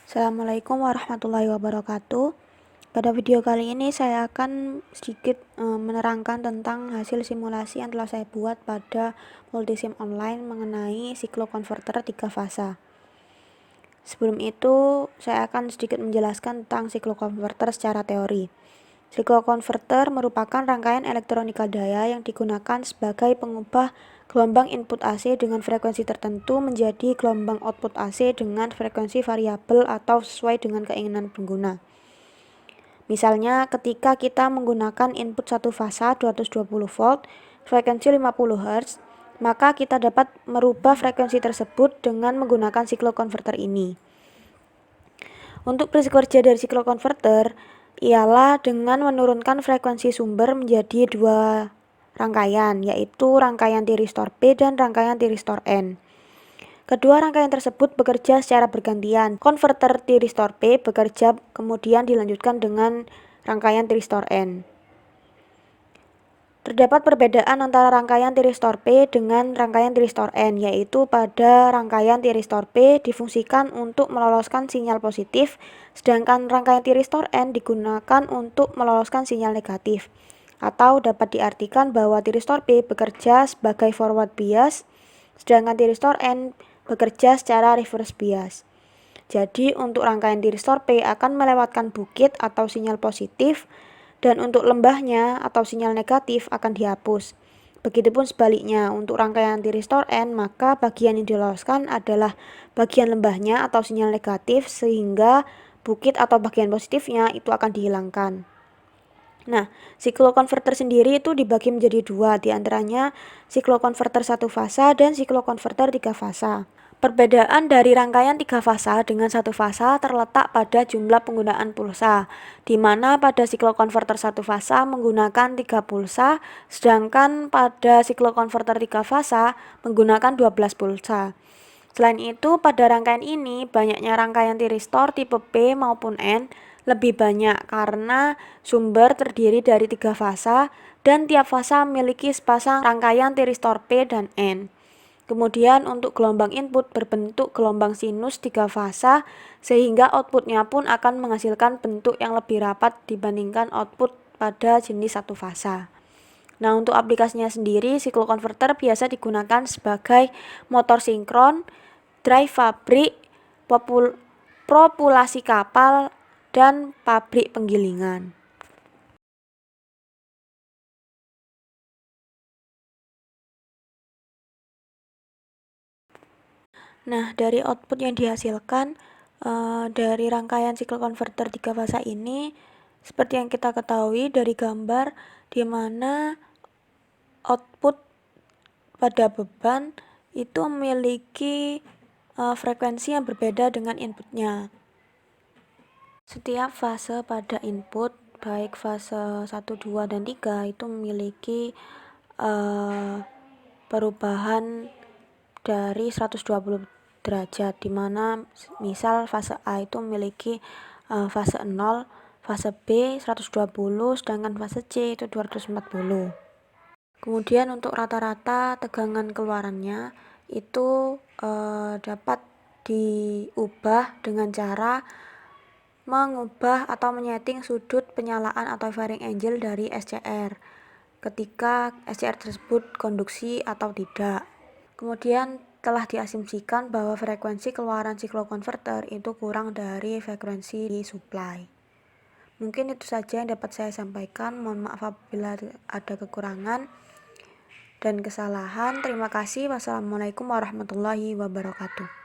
Assalamualaikum warahmatullahi wabarakatuh. Pada video kali ini saya akan sedikit menerangkan tentang hasil simulasi yang telah saya buat pada multisim online mengenai siklokonverter 3 fasa. Sebelum itu, saya akan sedikit menjelaskan tentang siklokonverter secara teori. Siklokonverter merupakan rangkaian elektronika daya yang digunakan sebagai pengubah gelombang input AC dengan frekuensi tertentu menjadi gelombang output AC dengan frekuensi variabel atau sesuai dengan keinginan pengguna. Misalnya, ketika kita menggunakan input satu fasa 220 volt, frekuensi 50 Hz, maka kita dapat merubah frekuensi tersebut dengan menggunakan siklokonverter ini. Untuk prinsip kerja dari siklokonverter ialah dengan menurunkan frekuensi sumber menjadi dua rangkaian, yaitu rangkaian tiristor P dan rangkaian tiristor N. Kedua rangkaian tersebut bekerja secara bergantian. Konverter tiristor P bekerja kemudian dilanjutkan dengan rangkaian tiristor N. Terdapat perbedaan antara rangkaian tiristor P dengan rangkaian tiristor N, yaitu pada rangkaian tiristor P difungsikan untuk meloloskan sinyal positif, sedangkan rangkaian tiristor N digunakan untuk meloloskan sinyal negatif. Atau dapat diartikan bahwa tiristor P bekerja sebagai forward bias, sedangkan tiristor N bekerja secara reverse bias. Jadi untuk rangkaian tiristor P akan melewatkan bukit atau sinyal positif, dan untuk lembahnya atau sinyal negatif akan dihapus. Begitupun sebaliknya, untuk rangkaian tiristor N, maka bagian yang diloloskan adalah bagian lembahnya atau sinyal negatif, sehingga bukit atau bagian positifnya itu akan dihilangkan. Nah, siklokonverter sendiri itu dibagi menjadi dua, diantaranya siklokonverter satu fasa dan siklokonverter 3 fasa. Perbedaan dari rangkaian 3 fasa dengan satu fasa terletak pada jumlah penggunaan pulsa, di mana pada siklokonverter 1 fasa menggunakan 3 pulsa, sedangkan pada siklokonverter 3 fasa menggunakan 12 pulsa. Selain itu, pada rangkaian ini banyaknya rangkaian tiristor tipe P maupun N lebih banyak karena sumber terdiri dari 3 fasa dan tiap fasa memiliki sepasang rangkaian tiristor P dan N. Kemudian untuk gelombang input berbentuk gelombang sinus 3 fasa, sehingga outputnya pun akan menghasilkan bentuk yang lebih rapat dibandingkan output pada jenis satu fasa. Nah, untuk aplikasinya sendiri, siklokonverter biasa digunakan sebagai motor sinkron, drive pabrik, propulasi kapal, dan pabrik penggilingan. Nah, dari output yang dihasilkan dari rangkaian siklokonverter 3 fasa ini, seperti yang kita ketahui dari gambar, di mana output pada beban itu memiliki frekuensi yang berbeda dengan inputnya. Setiap fase pada input, baik fase 1, 2, dan 3 itu memiliki perubahan dari 120 derajat, dimana misal fase A itu memiliki fase 0, fase B 120, sedangkan fase C itu 240. Kemudian untuk rata-rata tegangan keluarannya itu dapat diubah dengan cara mengubah atau menyeting sudut penyalaan atau firing angle dari SCR ketika SCR tersebut konduksi atau tidak. Kemudian telah diasumsikan bahwa frekuensi keluaran siklokonverter itu kurang dari frekuensi di supply. Mungkin itu saja yang dapat saya sampaikan. Mohon maaf apabila ada kekurangan dan kesalahan. Terima kasih. Wassalamualaikum warahmatullahi wabarakatuh.